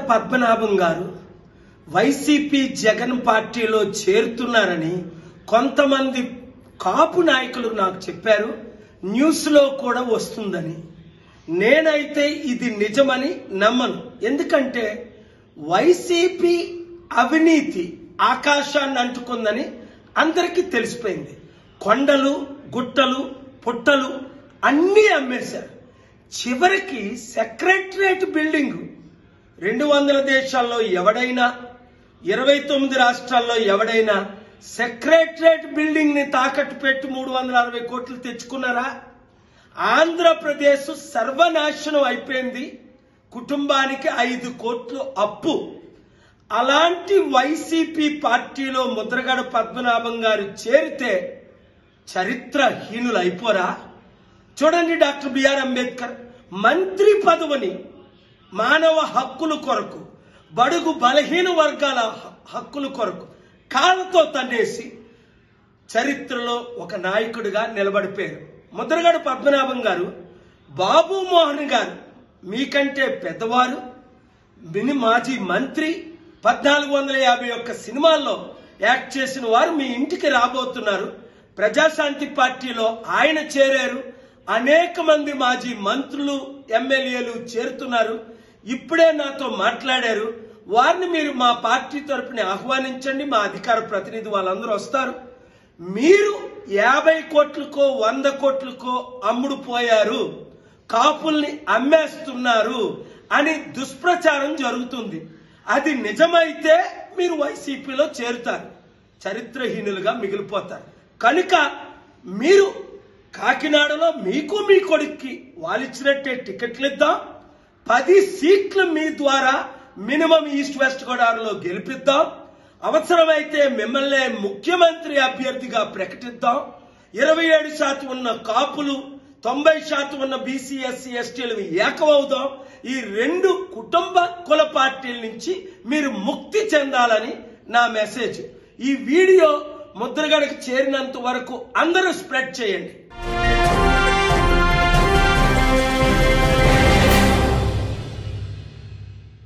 పద్మనాభం గారు వైసీపీ జగన్ పార్టీలో చేరుతున్నారని కొంతమంది కాపు నాయకులు నాకు చెప్పారు. న్యూస్లో కూడా వస్తుందని. నేనైతే ఇది నిజమని నమ్మను. ఎందుకంటే వైసీపీ అవినీతి ఆకాశాన్ని అంటుకుందని అందరికీ తెలిసిపోయింది. కొండలు గుట్టలు పుట్టలు అన్నీ అమ్మేశారు. చివరికి సెక్రటరియట్ బిల్డింగ్ 200 దేశాల్లో ఎవడైనా 29 రాష్ట్రాల్లో ఎవడైనా సెక్రటరియట్ బిల్డింగ్ ని తాకట్టు పెట్టి 360 కోట్లు తెచ్చుకున్నారా? ఆంధ్రప్రదేశ్ సర్వనాశనం అయిపోయింది. కుటుంబానికి 5 కోట్లు అప్పు. అలాంటి వైసీపీ పార్టీలో ముద్రగడ పద్మనాభం గారు చేరితే చరిత్రహీనులు అయిపోరా? చూడండి, డాక్టర్ బిఆర్ అంబేద్కర్ మంత్రి పదవిని మానవ హక్కుల కొరకు, బడుగు బలహీన వర్గాల హక్కుల కొరకు కాళ్ళతో తన్నేసి చరిత్రలో ఒక నాయకుడిగా నిలబడిపోయారు. ముద్రగడ పద్మనాభం గారు, బాబు మోహన్ గారు మీకంటే పెద్దవారు, మాజీ మంత్రి, 1451 సినిమాల్లో యాక్ట్ చేసిన వారు మీ ఇంటికి రాబోతున్నారు. ప్రజాశాంతి పార్టీలో ఆయన చేరారు. అనేక మంది మాజీ మంత్రులు, ఎమ్మెల్యేలు చేరుతున్నారు. ఇప్పుడే నాతో మాట్లాడారు. వారిని మీరు మా పార్టీ తరపున ఆహ్వానించండి. మా అధికార ప్రతినిధి వాళ్ళందరూ వస్తారు. మీరు 50 కోట్లకో 100 కోట్లకో అమ్ముడు పోయారు, కాపుల్ని అమ్మేస్తున్నారు అని దుష్ప్రచారం జరుగుతుంది. అది నిజమైతే మీరు వైసీపీలో చేరుతారు, చరిత్రహీనులుగా మిగిలిపోతారు. కనుక మీరు కాకినాడలో మీకు మీ కొడుక్కి వాళ్ళిచ్చినట్టే టికెట్లు ఇద్దాం. 10 సీట్లు మీ ద్వారా మినిమం ఈస్ట్ వెస్ట్ గోదావరిలో గెలిపిద్దాం. అవసరమైతే మిమ్మల్ని ముఖ్యమంత్రి అభ్యర్థిగా ప్రకటిద్దాం. 27% ఉన్న కాపులు, 90% ఉన్న బీసీ ఎస్సీ ఎస్టీలు ఏకమవుదాం. ఈ 2 కుటుంబ కుల పార్టీల నుంచి మీరు ముక్తి చెందాలని నా మెసేజ్. ఈ వీడియో ముద్రగడకు చేరినంత వరకు అందరూ స్ప్రెడ్ చేయండి.